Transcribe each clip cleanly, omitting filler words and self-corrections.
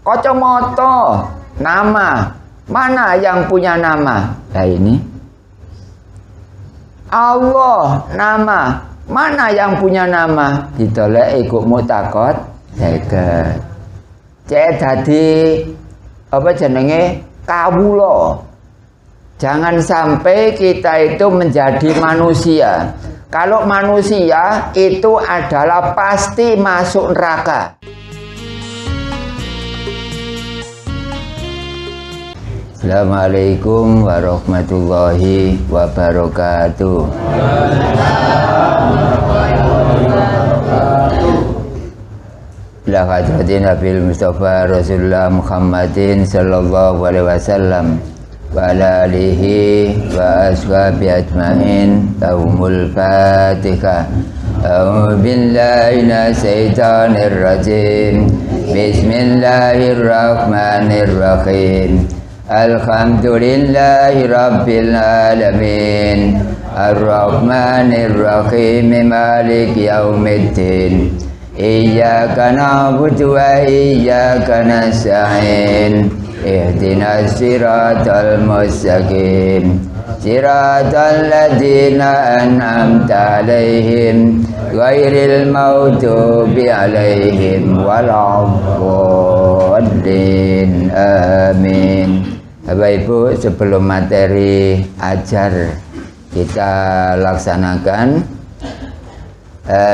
Kacamata, nama. Mana yang punya nama? Nah ini. Allah, nama. Mana yang punya nama? Ditolak ikut mutakot. Seket. Cek dadi apa jenenge? Kawula. Jangan sampai kita itu menjadi manusia. Kalau manusia itu adalah pasti masuk neraka. Assalamualaikum warahmatullahi wabarakatuh. Ila hadratin Nabil Mustafa Rasulullah Muhammadin sallallahu alaihi wasallam wa ala alihi wa ashabi ajmain. Taumul Fatihah. A'udzu billahi minasyaitonir rajim. Bismillahirrahmanirrahim. Alhamdulillahi rabbil alamin. Ar-Rahmanir Rahim. Maliki yaumiddin. Iyyaka na'budu wa iyyaka nasta'in. Ihdinas siratal mustaqim. Siratal ladzina an'amta 'alaihim ghairil maghdubi 'alaihim waladdallin. Amin. Bapak Ibu, sebelum materi ajar kita laksanakan,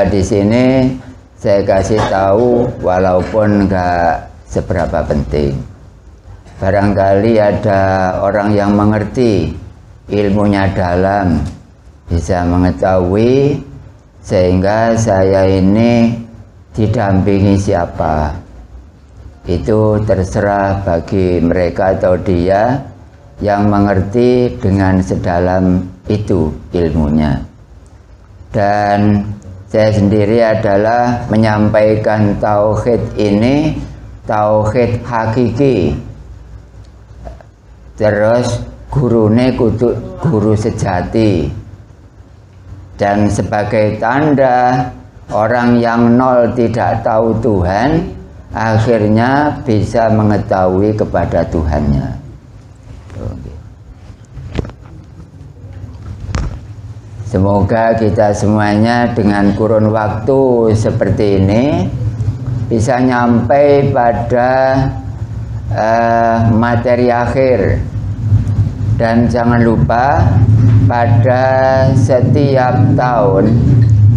di sini saya kasih tahu walaupun enggak seberapa penting. Barangkali ada orang yang mengerti, ilmunya dalam, bisa mengetahui, sehingga saya ini didampingi siapa. Itu terserah bagi mereka atau dia yang mengerti dengan sedalam itu ilmunya. Dan saya sendiri adalah menyampaikan tauhid ini, tauhid hakiki. Terus gurune kudu guru sejati. Dan sebagai tanda orang yang nol tidak tahu Tuhan, akhirnya bisa mengetahui kepada Tuhannya. Semoga kita semuanya dengan kurun waktu seperti ini bisa nyampai pada materi akhir. Dan jangan lupa pada setiap tahun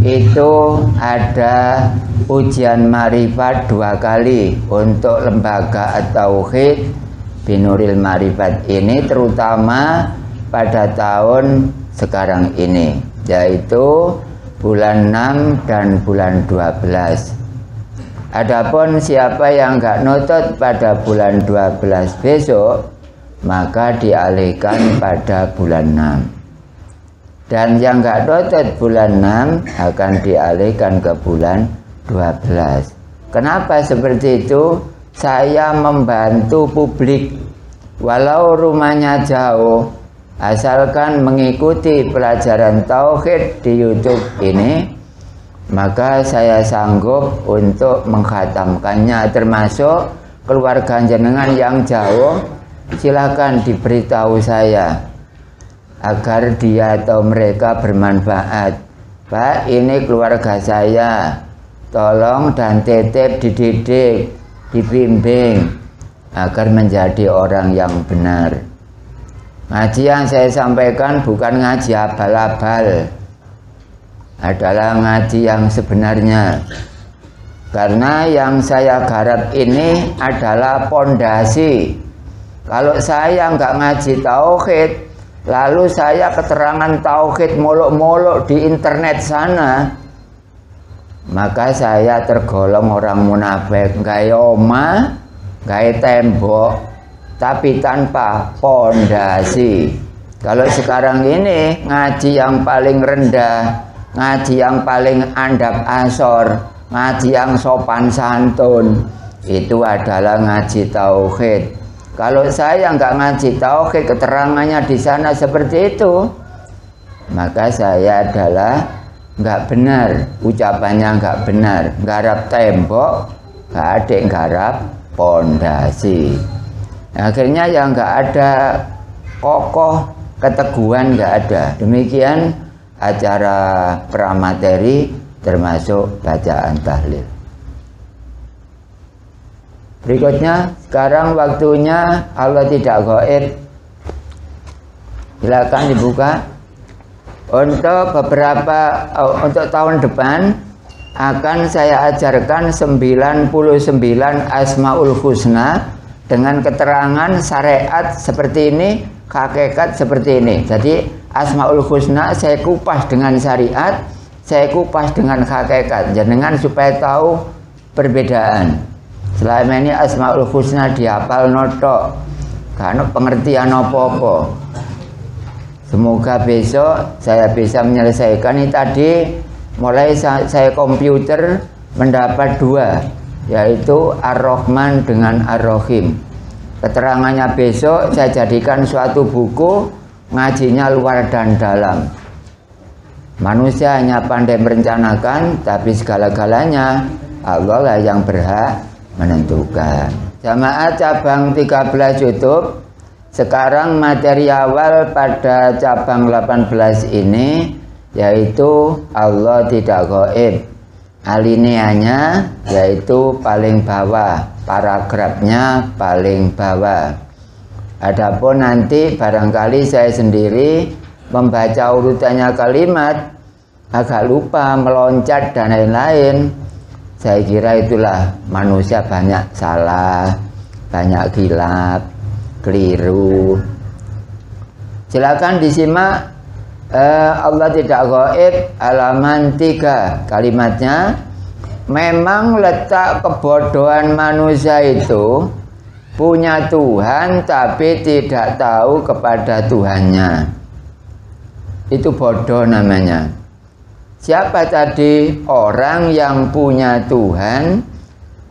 itu ada ujian marifat 2 kali untuk lembaga at-tauhid Binuril Marifat ini, terutama pada tahun sekarang ini, yaitu bulan 6 dan bulan 12. Adapun siapa yang enggak nutut pada bulan 12 besok, maka dialihkan pada bulan 6. Dan yang enggak nutut bulan 6 akan dialihkan ke bulan 12. Kenapa seperti itu? Saya membantu publik, walau rumahnya jauh, asalkan mengikuti pelajaran tauhid di YouTube ini, maka saya sanggup untuk mengkhatamkannya. Termasuk keluarga jenengan yang jauh, silakan diberitahu saya agar dia atau mereka bermanfaat. Pak, ini keluarga saya, tolong dan titip dididik, dibimbing agar menjadi orang yang benar. Ngaji yang saya sampaikan bukan ngaji abal-abal, adalah ngaji yang sebenarnya. Karena yang saya garap ini adalah pondasi. Kalau saya nggak ngaji tauhid, lalu saya keterangan tauhid molok-molok di internet sana, maka saya tergolong orang munafik. Gaya oma, gaya tembok, tapi tanpa pondasi. Kalau sekarang ini ngaji yang paling rendah, ngaji yang paling andap asor, ngaji yang sopan santun, itu adalah ngaji tauhid. Kalau saya nggak ngaji tauhid, keterangannya di sana seperti itu, maka saya adalah nggak benar, ucapannya nggak benar. Garap tembok, nggak ada yang garap pondasi. Akhirnya yang nggak ada kokoh, keteguhan nggak ada. Demikian acara pramateri termasuk bacaan tahlil. Berikutnya, sekarang waktunya Allah tidak gaib. Silakan dibuka. Untuk tahun depan akan saya ajarkan 99 Asmaul Husna dengan keterangan syariat seperti ini, hakikat seperti ini. Jadi Asmaul Husna saya kupas dengan syariat, saya kupas dengan hakikat, jangan supaya tahu perbedaan. Selama ini Asmaul Husna dihafal notok, karena pengertian apa-apa. Semoga besok saya bisa menyelesaikan ini tadi. Mulai saya komputer mendapat dua, yaitu Ar-Rahman dengan Ar-Rahim. Keterangannya besok saya jadikan suatu buku, ngajinya luar dan dalam. Manusia hanya pandai merencanakan, tapi segala-galanya Allah lah yang berhak menentukan. Jamaah cabang 13 YouTube, sekarang materi awal pada cabang 18 ini yaitu Allah tidak gaib. Alineanya yaitu paling bawah, paragrafnya paling bawah. Adapun nanti barangkali saya sendiri membaca urutannya kalimat agak lupa, meloncat dan lain-lain. Saya kira itulah manusia banyak salah, banyak khilaf, keliru. Silakan disimak. Allah tidak gaib, halaman 3. Kalimatnya, memang letak kebodohan manusia itu punya Tuhan tapi tidak tahu kepada Tuhannya. Itu bodoh namanya. Siapa tadi? Orang yang punya Tuhan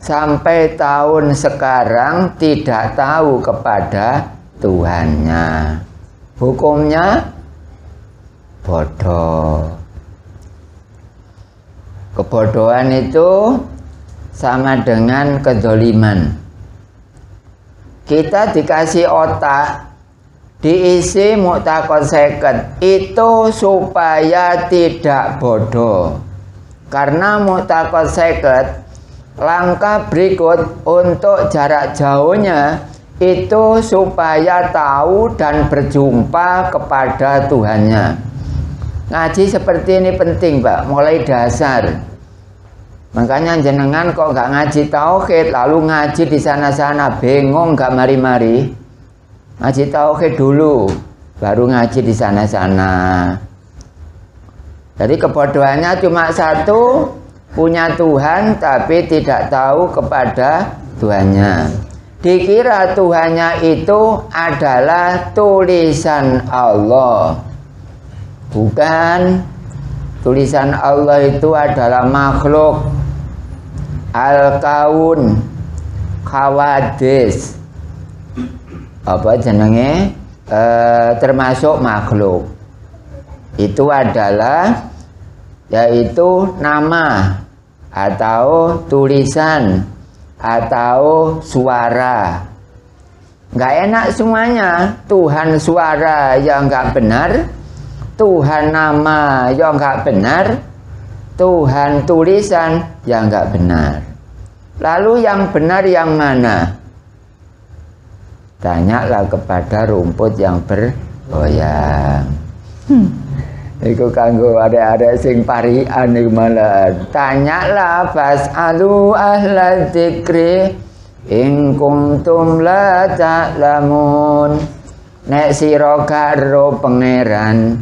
sampai tahun sekarang tidak tahu kepada Tuhannya. Hukumnya bodoh. Kebodohan itu sama dengan kedzaliman. Kita dikasih otak, diisi muktakon seket, itu supaya tidak bodoh. Karena muktakon seket, langkah berikut untuk jarak jauhnya itu supaya tahu dan berjumpa kepada Tuhannya. Ngaji seperti ini penting, Pak, mulai dasar. Makanya jenengan kok nggak ngaji tauhid lalu ngaji di sana-sana, bingung nggak mari-mari. Ngaji tauhid dulu, baru ngaji di sana-sana. Jadi kebodohannya cuma satu, punya Tuhan tapi tidak tahu kepada Tuhannya. Dikira Tuhannya itu adalah tulisan Allah. Bukan, tulisan Allah itu adalah makhluk, al-kaun, khawadis, apa jenenge, termasuk makhluk. Itu adalah yaitu nama atau tulisan atau suara. Nggak enak semuanya. Tuhan suara yang nggak benar, Tuhan nama yang nggak benar, Tuhan tulisan yang nggak benar. Lalu yang benar yang mana? Tanyalah kepada rumput yang bergoyang. Iku kanggo ada sing parian iku malah. Tanyalah fas'alu ahla dzikri in kuntum la ta'lamun. Nek sira karo pangeran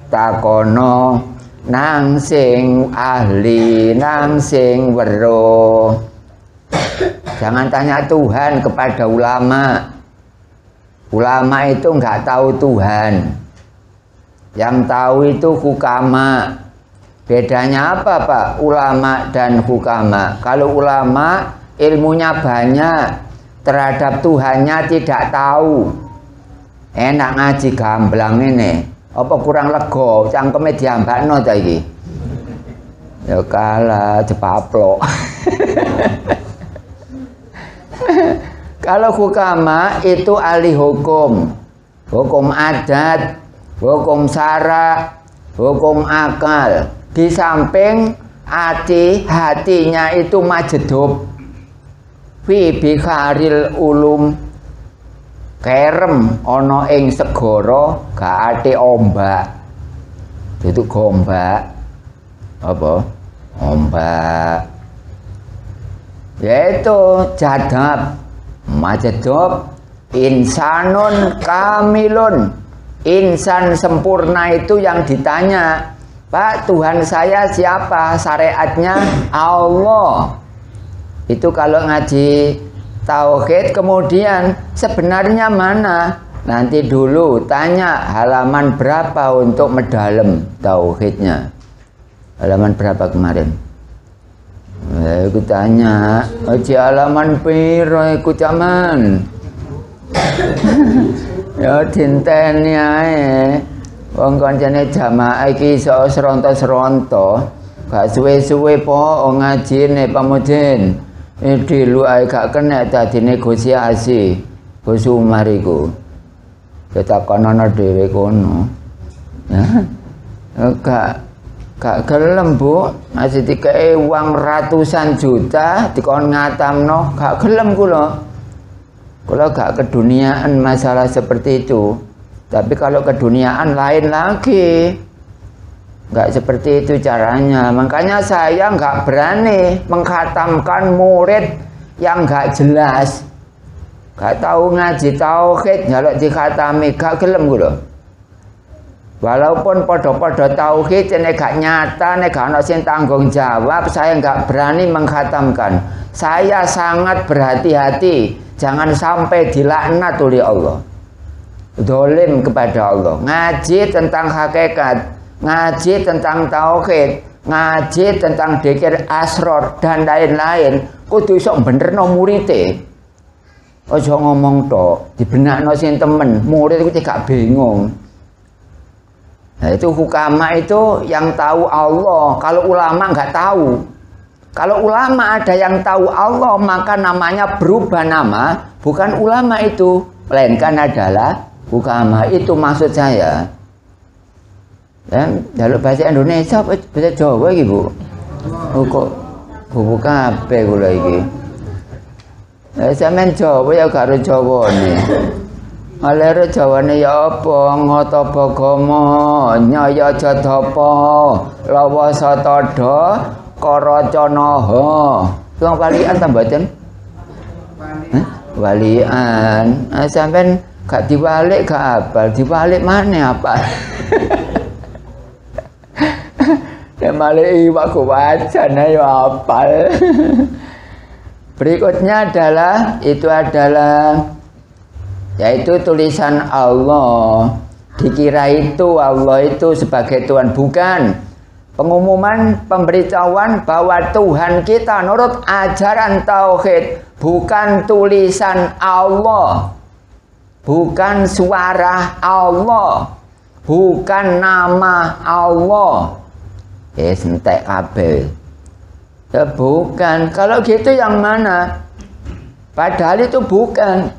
takono nang sing ahli, nang sing weruh. Jangan tanya Tuhan kepada ulama. Ulama itu nggak tahu Tuhan. Yang tahu itu hukama. Bedanya apa, Pak? Ulama dan hukama. Kalau ulama ilmunya banyak, terhadap Tuhannya tidak tahu. Enak ngaji gamblang ini. Apa kurang lego? Cangkeme diambakno ta iki? Ya kalah jepaplok. Kalau hukama itu ahli hukum, hukum adat, hukum syara, hukum akal. Di samping hatinya itu majedub. Fi bikharil ulum, kerem ono ing segara gak ate ombak. Itu gombak. Apa? Ombak. Yaitu jadab, majedub, insanun kamilun. Insan sempurna itu yang ditanya, Pak, Tuhan saya siapa? Syariatnya Allah. Itu kalau ngaji tauhid, kemudian sebenarnya mana? Nanti dulu tanya halaman berapa untuk medalem tauhidnya. Halaman berapa kemarin? Aku tanya, oji halaman piro iku caman? Ya dinteni ae. Wong kancane jamaah iki iso seronto-seronto. Gak suwe-suwe po ngajine pamudin. Iki lu ae gak kena dadi negosiasi. Gus Umar iku. Ketakonono dhewe kono. Ya. Gak gelem Bu, masih dikei uang ratusan juta dikon ngatamno, gak gelem kula. Kula gak keduniaan masalah seperti itu. Tapi kalau keduniaan lain lagi. Gak seperti itu caranya. Makanya saya gak berani mengkhatamkan murid yang gak jelas. Gak tahu ngaji tauhid, jaluk dikhatami, gak gelem kula. Walaupun podo-podo tauhid nek gak nyata, nek gak ono sing tanggung jawab, saya nggak berani mengkhatamkan. Saya sangat berhati-hati, jangan sampai dilaknat oleh Allah. Dolim kepada Allah. Ngaji tentang hakikat, ngaji tentang tauhid, ngaji tentang dzikir asror dan lain-lain. Kudu iso benerno murite. Ojo ngomong tok, dibenakno sing temen, murid iku gak bingung. Nah, itu hukama itu yang tahu Allah. Kalau ulama nggak tahu. Kalau ulama ada yang tahu Allah, maka namanya berubah nama. Bukan ulama itu, melainkan adalah hukama. Itu maksud saya. Dan kalau bahasa Indonesia, bahasa Jawa iki, Bu. Oh, kok buku kabeh kula iki. Sampeyan Jawa ya karo Jawane. Alere Jawane ya apa ngata bagama nyaya jadapa lawa satada karacanaha. Wong walian ta mboten? Walian. Sampeyan gak diwalik gak apal, diwalik mana apa? Ya malik iwak wajan ya apal. Berikutnya adalah yaitu tulisan Allah. Dikira itu Allah itu sebagai Tuhan, bukan. Pengumuman, pemberitahuan bahwa Tuhan kita menurut ajaran tauhid bukan tulisan Allah, bukan suara Allah, bukan nama Allah. Entek kabeh. Ya bukan. Kalau gitu yang mana? Padahal itu bukan.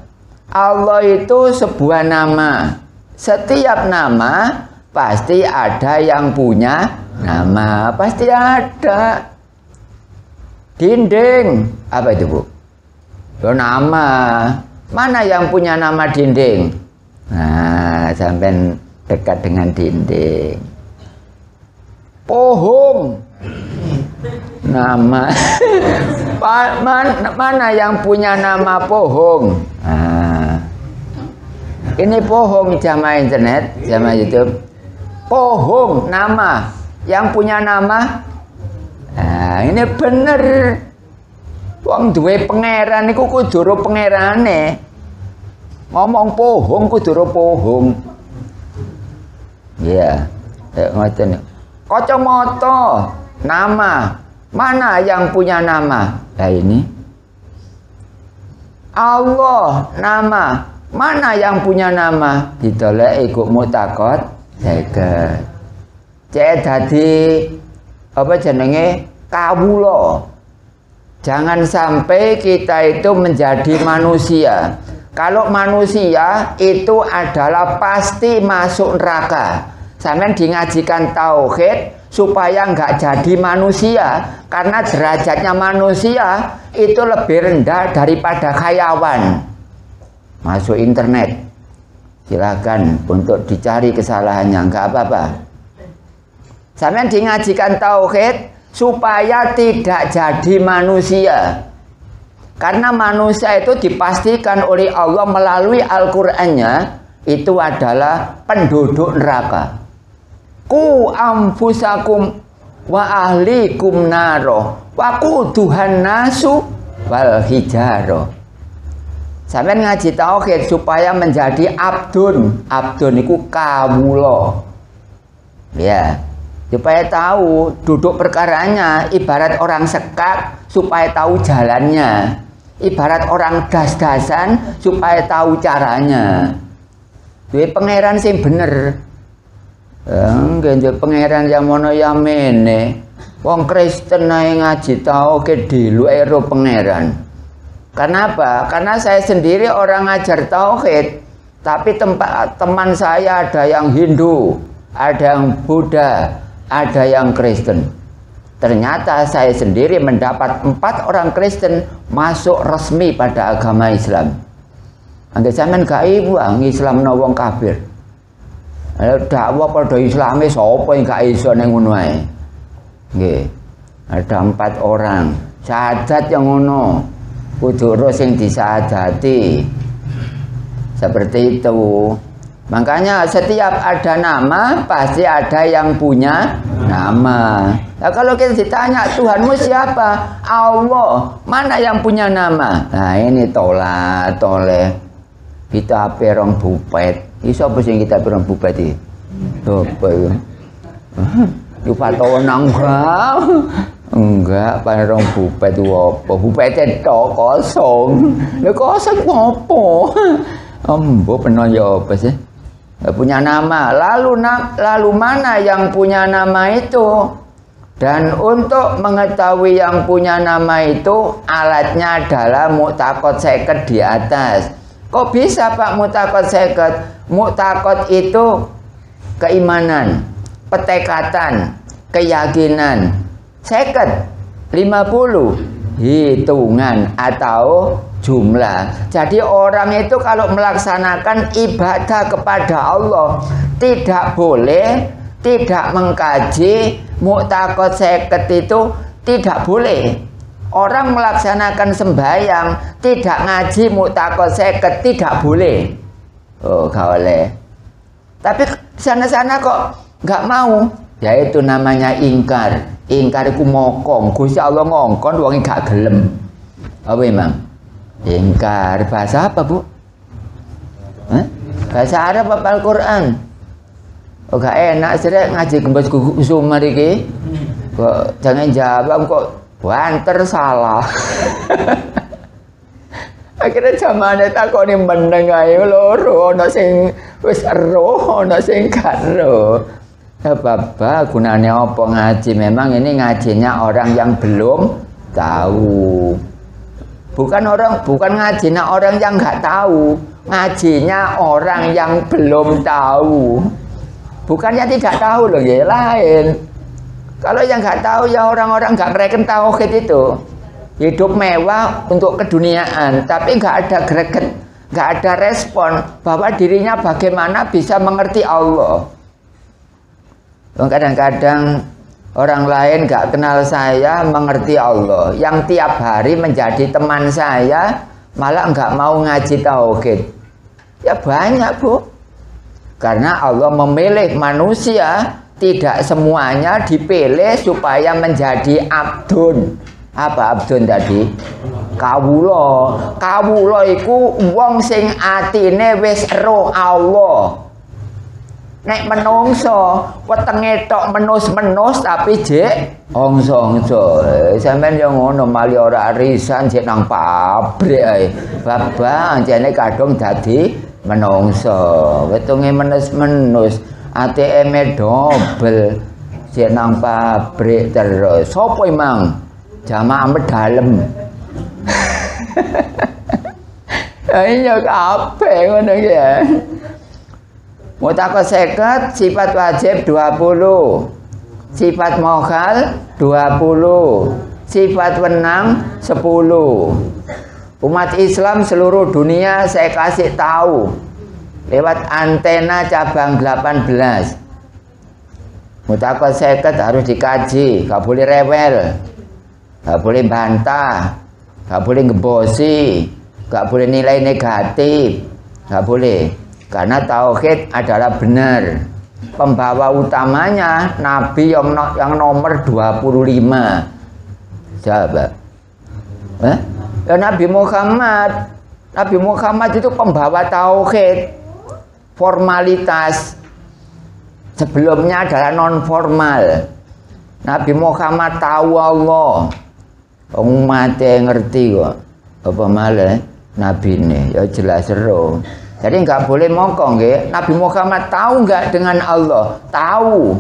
Allah itu sebuah nama. Setiap nama pasti ada yang punya nama. Pasti ada. Dinding. Apa itu, Bu? Oh, nama. Mana yang punya nama dinding? Nah, sampai dekat dengan dinding. Pohon. Nama. Mana yang punya nama pohon? Nah, ini pohon jamaah internet, jamaah YouTube. Pohon nama, yang punya nama. Nah, ini bener. Wong duwe pangeran niku kudu ro pangerane. Ngomong pohon kudu ro pohon. Iya, ngoten. Kacamata, nama. Mana yang punya nama? Nah ini. Allah, nama. Mana yang punya nama? Ditolak ikut mutakot. Seket. Cek dadi apa jenenge kawula. Jangan sampai kita itu menjadi manusia. Kalau manusia itu adalah pasti masuk neraka. Sampeyan ngajikan tauhid supaya nggak jadi manusia, karena derajatnya manusia itu lebih rendah daripada hayawan. Masuk internet, silakan untuk dicari kesalahannya, nggak apa-apa. Sampeyan ngajikan tauhid supaya tidak jadi manusia. Karena manusia itu dipastikan oleh Allah melalui Al-Qur'annya itu adalah penduduk neraka. Ku anfusakum wa ahlikum naro wa quduhan nasu wal hijaro. Sampeyan ngaji tauhid supaya menjadi abdun. Abdun itu kawula. Ya. Supaya tahu duduk perkaranya, ibarat orang sekak supaya tahu jalannya. Ibarat orang das-dasan supaya tahu caranya. Duwe pangeran sing bener. Nggih pangeran yang mono ya mene. Wong Kristen ae ngaji tauhid diluke ro pangeran. Kenapa? Karena saya sendiri orang ngajar tauhid, tapi teman saya ada yang Hindu, ada yang Buddha, ada yang Kristen. Ternyata saya sendiri mendapat 4 orang Kristen masuk resmi pada agama Islam. Angge sampean gak ibu Islam no wong kafir. Dakwah pada Islame sapa yang gak iso ning ngono ae. Nggih. Ada 4 orang. Syahadat yang ngono. Kudu sing disyahadati. Seperti itu. Makanya setiap ada nama pasti ada yang punya nama. Nah, kalau kita ditanya Tuhanmu siapa? Allah. Mana yang punya nama? Nah ini toleh. Kita perong bupet. Iso apa sing kita perong bupet iki? Apa ya? Yo patonan enggak perong bupet itu apa? Bupet tok kosong. Lha kosong apa? Ambo peno ya apa sih? Punya nama, lalu mana yang punya nama itu? Dan untuk mengetahui yang punya nama itu alatnya adalah mu'taqad 50 di atas. Kok bisa Pak mu'taqad 50? Mu'taqad itu keimanan, petekatan, keyakinan. 50, 50 hitungan atau jumlah. Jadi orang itu kalau melaksanakan ibadah kepada Allah tidak boleh tidak mengkaji mu'taqad 50 itu tidak boleh. Orang melaksanakan sembahyang tidak ngaji mu'taqad 50 tidak boleh. Oh, gak boleh. Tapi sana-sana kok nggak mau. Yaitu namanya ingkar. Ingkar itu mokong. Gusti Allah ngongkon wong gak gelem. Apa emang? Ingkar bahasa apa Bu? Bahasa Arab apa Al-Quran? Oh gak enak sih ngaji gembos kusuma iki. Kok jangan jawab kok banter salah. Akhirnya zamane takoni meneng ae loro ana sing wis ero ana sing gak ero. Apa gunanya apa ngaji? Memang ini ngajinya orang yang belum tahu. Bukan ngajinya orang yang nggak tahu, ngajinya orang yang belum tahu. Bukannya tidak tahu loh, ya lain. Kalau yang nggak tahu ya orang-orang nggak ngereken tauhid itu. Hidup mewah untuk keduniaan, tapi nggak ada greget, nggak ada respon bahwa dirinya bagaimana bisa mengerti Allah. Kadang-kadang orang lain gak kenal saya mengerti Allah, yang tiap hari menjadi teman saya malah gak mau ngaji tauhid. Ya banyak Bu. Karena Allah memilih manusia, tidak semuanya dipilih supaya menjadi abdun. Apa abdun tadi? Kawula. Kawula iku wong sing atine wis ero Allah. Nek menungso wetenge tok menus-menus tapi jek ongso-ongso. Sampeyan yo ngono mali ora arisan jek nang pabrik ae. Babang jane kadung dadi menungso. Wetunge menus-menus, ATM-e dobel jek nang pabrik terus. Sopo emang? jamaah medalem. Iya kabeh ngono ya. Mutakos 50, sifat wajib 20, sifat mokhal 20, sifat wenang 10. Umat Islam seluruh dunia saya kasih tahu lewat antena cabang 18. Mutakos 50 harus dikaji, gak boleh rewel, gak boleh bantah, gak boleh ngebosi, gak boleh nilai negatif, gak boleh. Karena tauhid adalah benar. Pembawa utamanya Nabi yang nomor 25. Siapa? Ya Nabi Muhammad. Nabi Muhammad itu pembawa tauhid. Formalitas. Sebelumnya adalah non formal. Nabi Muhammad tahu Allah. Umat ngerti kok. Apa malah Nabi ini ya jelas seru. Jadi nggak boleh mokong ya. Nabi Muhammad tahu nggak dengan Allah? Tahu.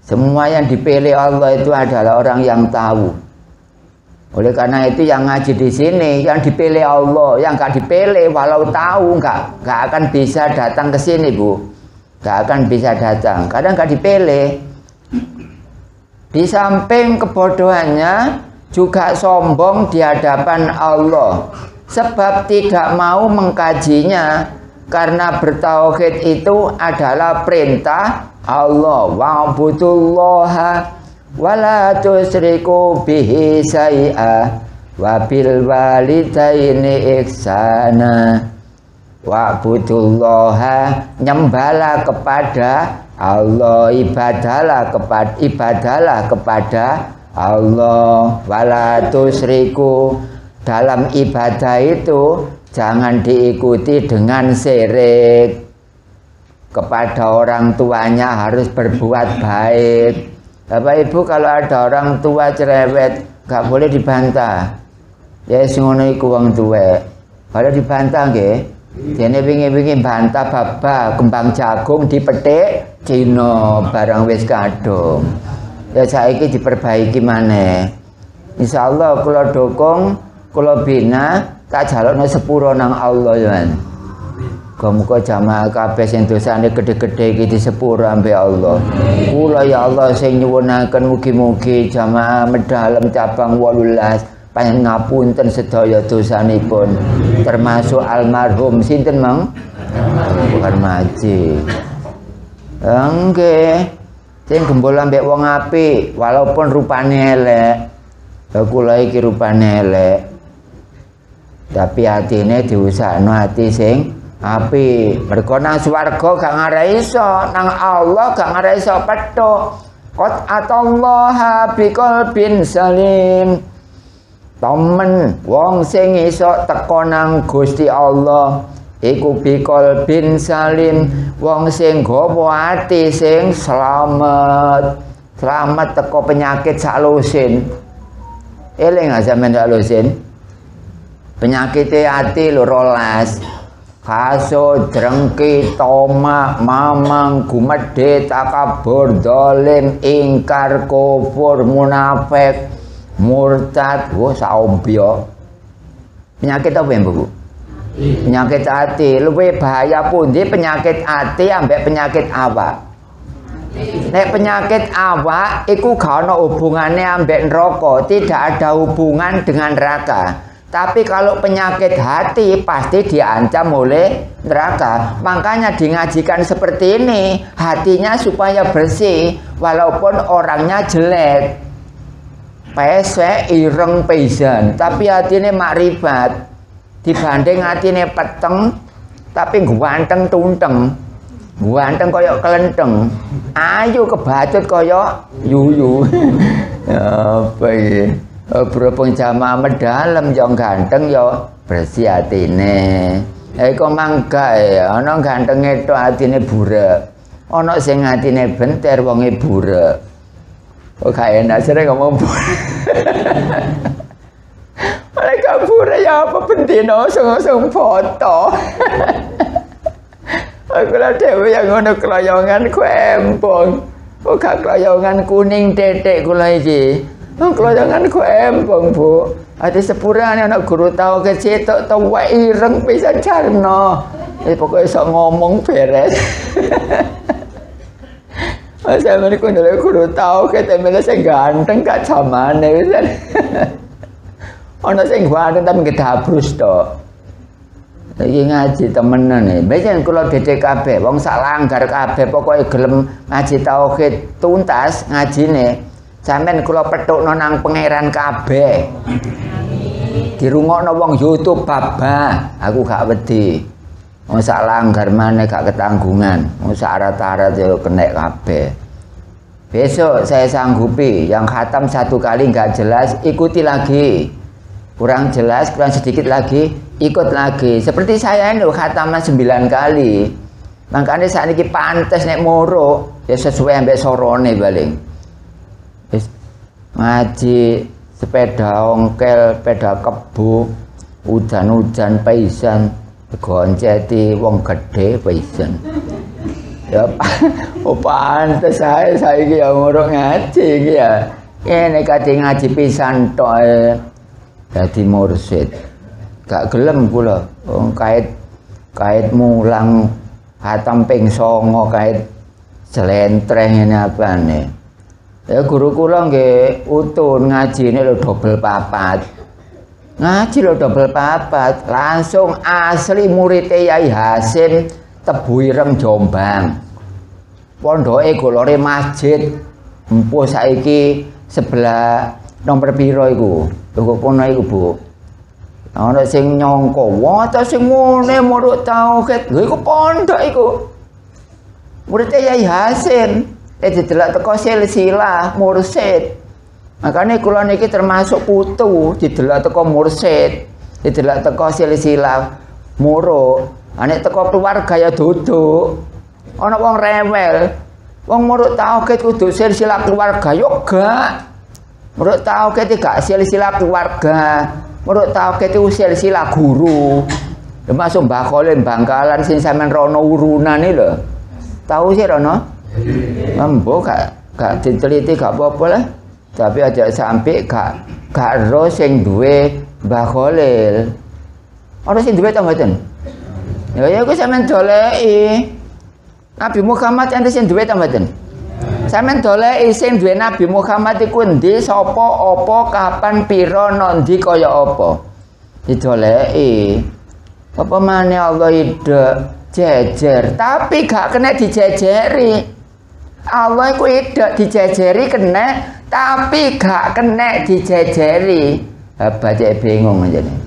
Semua yang dipilih Allah itu adalah orang yang tahu. Oleh karena itu yang ngaji di sini yang dipilih Allah, yang nggak dipilih walau tahu nggak akan bisa datang ke sini Bu. Nggak akan bisa datang. Kadang nggak dipilih. Di samping kebodohannya juga sombong di hadapan Allah. Sebab tidak mau mengkajinya karena bertauhid itu adalah perintah Allah. Wa'budullaha wa la tusyriku bihi syai'a wa bil walidaini ihsana. Wa'budullaha, nyembahlah kepada Allah, ibadalah kepada Allah. Wa la tusyriku, dalam ibadah itu jangan diikuti dengan syirik. Kepada orang tuanya harus berbuat baik. Bapak Ibu, kalau ada orang tua cerewet gak boleh dibantah. Ya ngono iku wong tuwek. Kalau dibantah nggih, dene wingi-wingi bantah babak kembang jagung dipetik Cina barang wis kadung. Ya saiki diperbaiki maneh. Insyaallah kula dukung, kula bina tak jalukno sepuro nang Allah ya. Muga jamaah kabeh sing dosane gede-gede iki disepuro ambek Allah. Kula ya Allah sing nyuwunaken mugi-mugi jamaah medalem cabang 18 panjen ngapunten sedaya dosanipun. Termasuk almarhum sinten Mang? Warmaji. Nggih. Sing gembul ambek wong apik walaupun rupane elek. Kula iki rupane elek. Tapi hatine diusahno hati sing apik. Mergo nang swarga gak ngarai iso, nang Allah gak ngarai iso petuk. Qad atallaha biqalbin salim. Temen wong sing iso teko nang Gusti Allah iku biqalbin salim, wong sing gawa ati sing selamat. Selamat teko penyakit sak lusin. Eling sampeyan sak lusin. Penyakite ati lho 12. Hasud, drengki, tomak, mamang, gumedhe, takabur, dolim, ingkar, kufur, munafik, murtad, saombyo. Penyakit apa yang Bu? Penyakit hati. Luwih bahaya pundi penyakit hati ambek penyakit awak? Nek penyakit awak iku gak ana hubungane ambek neraka, tidak ada hubungan dengan neraka. Tapi kalau penyakit hati pasti diancam oleh neraka. Makanya dingajikan seperti ini, hatinya supaya bersih walaupun orangnya jelek. Pesek ireng pisan, tapi hatine makrifat. Dibanding hatine peteng tapi ganteng tunteng. Ganteng kaya kelenteng. Ayu kebacut kaya yuyu. Apa iki? Berhubung jamaah medalem yang ganteng ya bersih hatine. Iku mangga ana gantenge tok hatine burek. Ana sing hatine benter wonge burek. Kok gak enak sire ngomong burek. Mereka burek ya apa bendino sung foto. Aku lah dhewe yang ngono kelayongan ku empong. Kok gak kelayongan kuning tetek kula iki. Kalau jangan ku embong Bu. Ada sepurane anak guru tahu kecetok tau wae ireng pisan jarno. Pokoknya sok ngomong beres. Masa mereka dulu guru tahu kita mila sing ganteng gak zamane pisan. Ono sing ganteng tapi gedabrus to. Iki ngaji temenan nih. Biasanya kalau DDKB, wong sak langgar kabeh pokoknya gelem ngaji tauhid tuntas ngajine. Sampeyan kula pethukno nang pangeran kabeh. Dirungokno wong YouTube babah, aku gak wedi. Wong sak langgar maneh gak ketanggungan. Wong sak arat-arat yo kenek kabeh. Besok saya sanggupi yang khatam 1 kali nggak jelas, ikuti lagi. Kurang jelas, kurang sedikit lagi, ikut lagi. Seperti saya ini khataman 9 kali. Makanya saat ini pantes nek moro ya sesuai ambek sorone paling. Ngaji sepeda ongkel, sepeda kebu, udan-udan paisan, gonceti wong gede paisan. Ya pantes saya iki ya moro ngaji iki ya. Ini kate ngaji pisan tok dadi mursyid. Gak gelem kula wong kait mulang hatam ping 9 kait jelentreh ngene apane. Ya guru kula nggih utun ngajine lho dobel 4. Ngaji lho dobel 4, langsung asli murid Yai Hasim Tebu Ireng Jombang. Pondoke golore masjid. Empuh saiki sebelah nomor piro iku? Lho kono iku, Bu. Ana sing nyangka, waca sing ngene murid tauhid. Lho iku pondok iku. Murid Yai Hasim didelok teko silsilah mursyid. Makane kula niki termasuk putu didelok teko mursyid, didelok teko silsilah muruk. Nek teko keluarga ya duduk. Ana wong rewel. Wong murid tauhid kudu silsilah keluarga yo gak. Murid tauhid gak silsilah keluarga. Murid tauhid itu silsilah guru. Termasuk Mbah Kholil Bangkalan sing sampean rono urunane lho. Tahu sih rono? Mambo gak diteliti gak apa-apa lah. Tapi aja sampai gak ro sing duwe Mbah Kholil. Ora sing duwe ta mboten? Ya aku sampean doleki. Nabi Muhammad ente sing duwe ta mboten? Sampeyan doleki sing duwe Nabi Muhammad iku endi, sapa, apa, kapan, pira, nondi kaya apa. Didoleki. Apa maneh Allah ide jejer, tapi gak kena dijejeri. Allah iku ide dijejeri kena, tapi gak kena dijejeri. Baca bingung aja nih.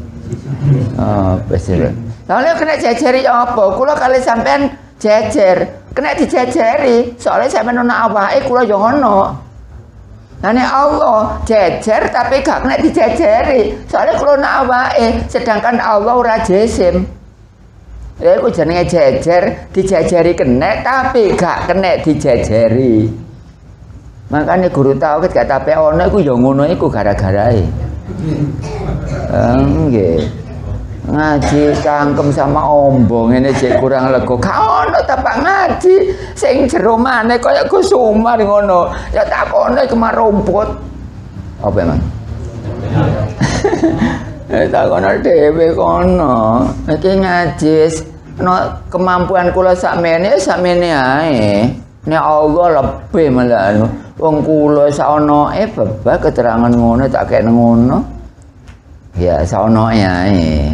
Oh, betul. Lalu kena jejeri apa? Kula kali sampean jejer, kena dijejeri. Soalnya sampean ana awake kula yo ngono. Nek Allah jejer tapi gak kena dijejeri. Soalnya kula ana awake, sedangkan Allah ora jisim. Ya iku jenenge jejer, dijejeri kena tapi gak kena dijejeri. Makanya guru tauhid gak tape ono iku ya ngono iku gara-garae. Nggih. Ngaji cangkem sama ombong ini cek kurang lego. Gak ono tapak ngaji sing jero maneh kaya Kusumar ngono. Ya takone kemar rumput. Apa emang? Takono dhewe kono. Iki ngaji no kemampuan kula sakmene ae. Nek Allah lebih malah anu. Wong kula saonoe bebas keterangan ngono tak kene ngono. Ya saonoe ae.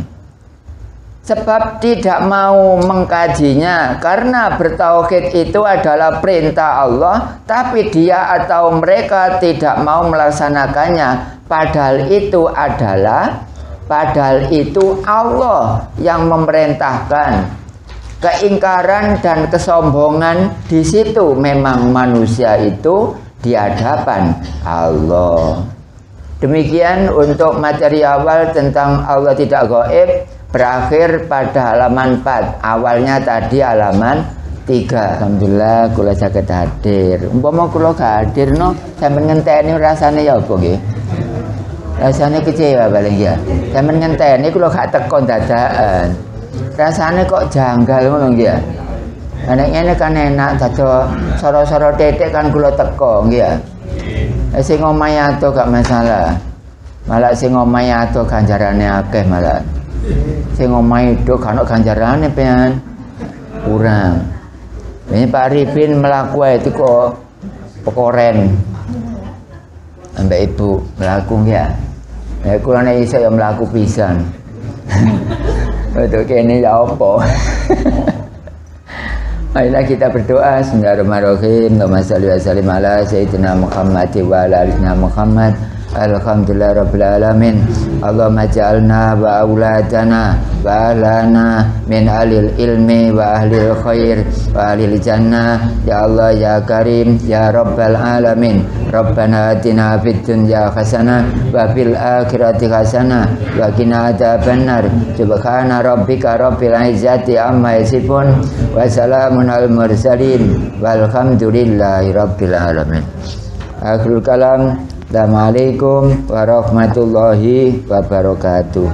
Sebab tidak mau mengkajinya karena bertauhid itu adalah perintah Allah, tapi dia atau mereka tidak mau melaksanakannya. Padahal itu Allah yang memerintahkan. Keingkaran dan kesombongan di situ memang manusia itu di hadapan Allah. Demikian untuk materi awal tentang Allah tidak gaib. Berakhir pada halaman 4. Awalnya tadi halaman 3. Alhamdulillah kula saged hadir. Umpama kula gak hadir no, sampeyan ngenteni rasane ya apa nggih? Rasane kecewa paling ya. Sampeyan ngenteni kula gak teko dadakan. Rasane kok janggal ngono nggih ya. Nek ngene kan enak dadi soro-soro tetek kan kula teko nggih ya. Sing omahe ato gak masalah. Malah sing omahe ato ganjarane akeh malah. Sing omahe do gak ono ganjarane pian. Kurang. Ini Pak Arifin melaku itu kok pekoren. Ambek ibu melaku ya. Ya kula nek iso ya mlaku pisan. Untuk kene ya apa? Marilah kita berdoa. Bismillahirrahmanirrahim. Allahumma shalli wa sallim ala sayyidina Muhammad wa ala ali Muhammad. Alhamdulillah rabbil alamin. Allahumma ja'alna wa auladana wa ahlana min alil ilmi wa ahlil khair wa ahlil jannah ya Allah ya karim ya rabbal alamin. Rabbana atina fid dunya hasanah wa fil akhirati hasanah wa qina adzabannar. Subhana rabbika rabbil izzati amma yasifun wa salamun al mursalin walhamdulillahi rabbil alamin. Akhirul kalam. Assalamualaikum warahmatullahi wabarakatuh.